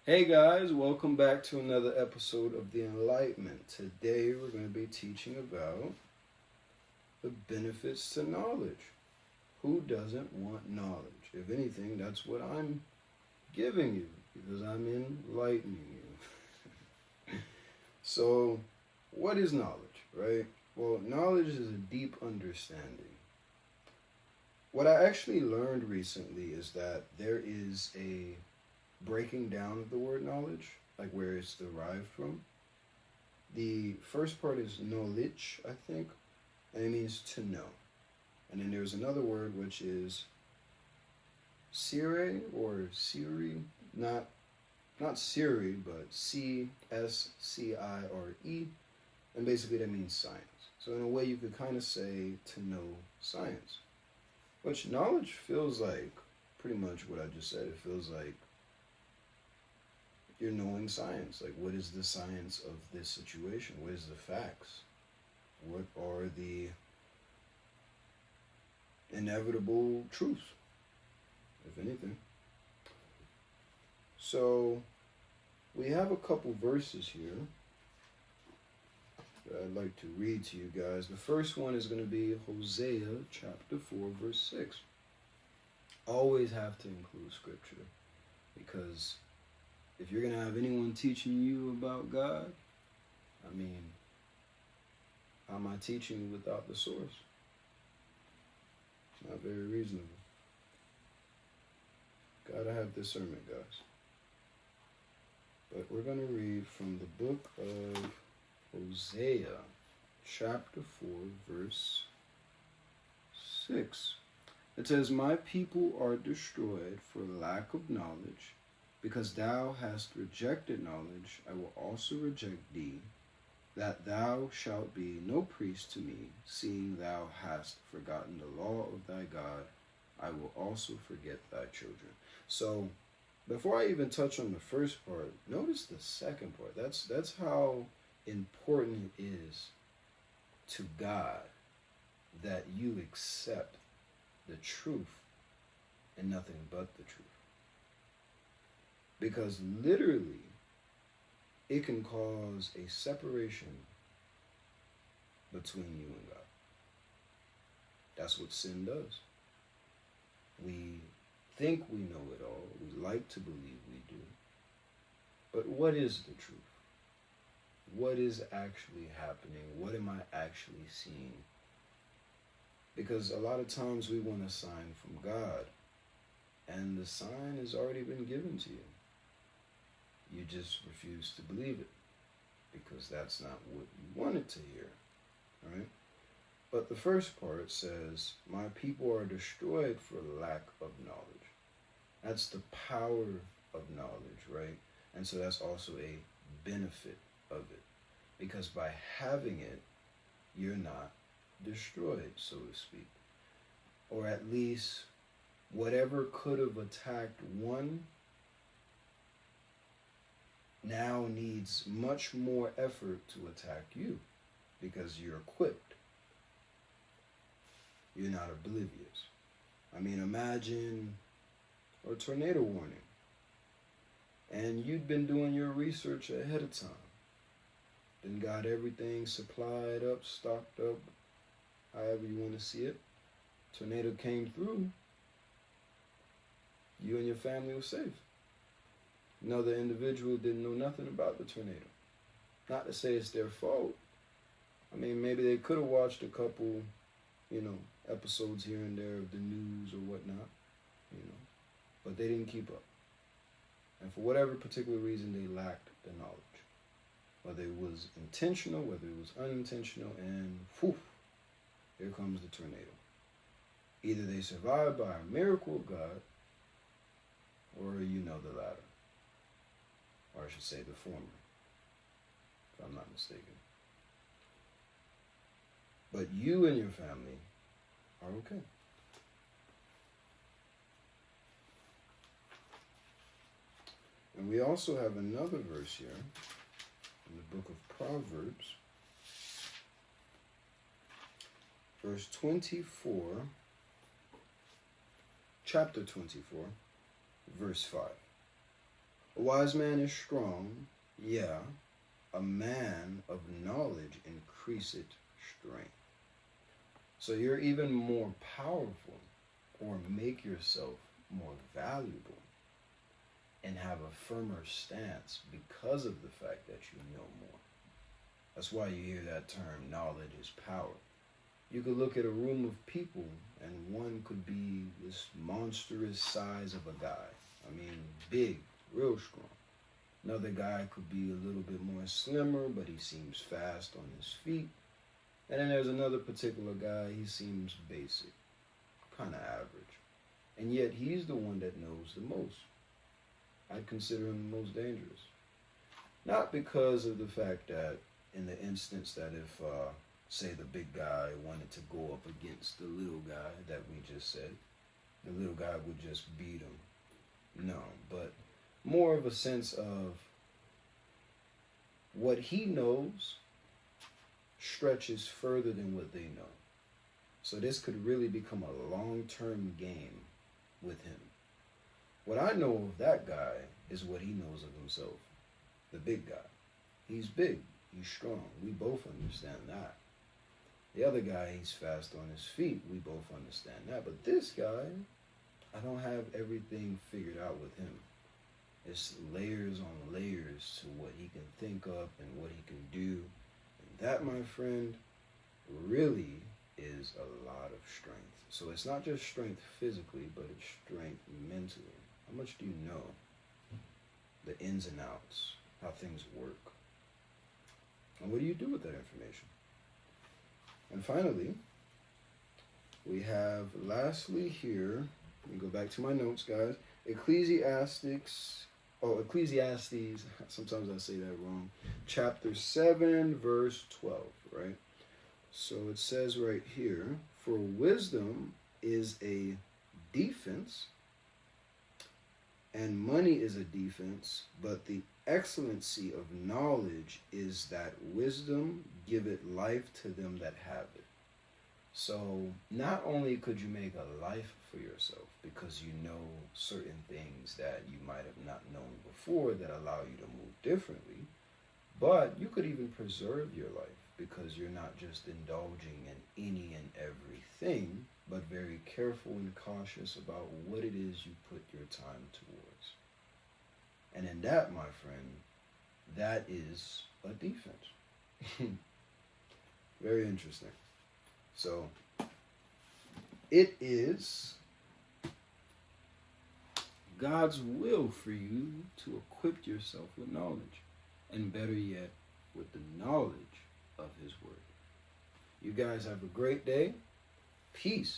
Hey guys, welcome back to another episode of the Enlightenment. Today we're going to be teaching about the benefits to knowledge. Who doesn't want knowledge? If anything, that's what I'm giving you because I'm enlightening you. So, what is knowledge, right? Well, knowledge is a deep understanding. What I actually learned recently is that there is a breaking down of the word knowledge, like where it's derived from. The first part is knowledge, I think, and it means to know. And then there's another word which is sire or siri, not Siri, but CSCIRE, and basically that means science. So in a way you could kind of say to know science, which knowledge feels like pretty much what I just said. It feels like you're knowing science. Like, what is the science of this situation? What is the facts? What are the inevitable truths, if anything? So, we have a couple verses here that I'd like to read to you guys. The first one is going to be Hosea chapter 4, verse 6. Always have to include scripture, because if you're going to have anyone teaching you about God, I mean, how am I teaching you without the source? It's not very reasonable. Gotta have discernment, guys. But we're going to read from the book of Hosea, chapter 4, verse 6. It says, "My people are destroyed for lack of knowledge. Because thou hast rejected knowledge, I will also reject thee, that thou shalt be no priest to me, seeing thou hast forgotten the law of thy God, I will also forget thy children." So, before I even touch on the first part, notice the second part. That's how important it is to God that you accept the truth and nothing but the truth. Because literally, it can cause a separation between you and God. That's what sin does. We think we know it all. We like to believe we do. But what is the truth? What is actually happening? What am I actually seeing? Because a lot of times we want a sign from God, and the sign has already been given to you. You just refuse to believe it because that's not what you wanted to hear, right? But the first part says, "My people are destroyed for lack of knowledge." That's the power of knowledge, right? And so that's also a benefit of it, because by having it, you're not destroyed, so to speak. Or at least whatever could have attacked one now needs much more effort to attack you because you're equipped. You're not oblivious. I mean, imagine a tornado warning, and you'd been doing your research ahead of time. Then got everything supplied up, stocked up, however you want to see it. Tornado came through. You and your family were safe. Another individual didn't know nothing about the tornado. Not to say it's their fault. I mean, maybe they could have watched a couple, episodes here and there of the news or whatnot, but they didn't keep up. And for whatever particular reason, they lacked the knowledge. Whether it was intentional, whether it was unintentional, and whew, here comes the tornado. Either they survived by a miracle of God, or the latter. Or I should say the former, if I'm not mistaken. But you and your family are okay. And we also have another verse here in the book of Proverbs, verse 24, chapter 24, verse 5. A wise man is strong, yeah. A man of knowledge increaseth strength. So you're even more powerful, or make yourself more valuable and have a firmer stance because of the fact that you know more. That's why you hear that term, knowledge is power. You could look at a room of people and one could be this monstrous size of a guy. I mean, big, real strong. Another guy could be a little bit more slimmer, but he seems fast on his feet. And then there's another particular guy, he seems basic, kind of average. And yet he's the one that knows the most. I'd consider him the most dangerous. Not because of the fact that in the instance that if, say, the big guy wanted to go up against the little guy that we just said, the little guy would just beat him. No, but more of a sense of what he knows stretches further than what they know. So this could really become a long-term game with him. What I know of that guy is what he knows of himself. The big guy. He's big. He's strong. We both understand that. The other guy, he's fast on his feet. We both understand that. But this guy, I don't have everything figured out with him. It's layers on layers to what he can think of and what he can do. And that, my friend, really is a lot of strength. So it's not just strength physically, but it's strength mentally. How much do you know the ins and outs, how things work? And what do you do with that information? And finally, we have lastly here, let me go back to my notes, guys. Ecclesiastes, sometimes I say that wrong. Chapter 7, verse 12, right? So it says right here, for wisdom is a defense, and money is a defense, but the excellency of knowledge is that wisdom giveth life to them that have it. So not only could you make a life for yourself because you know certain things that you might have not known before that allow you to move differently, but you could even preserve your life because you're not just indulging in any and everything, but very careful and cautious about what it is you put your time towards. And in that, my friend, that is a defense. Very interesting. So, it is God's will for you to equip yourself with knowledge, and better yet, with the knowledge of His Word. You guys have a great day. Peace.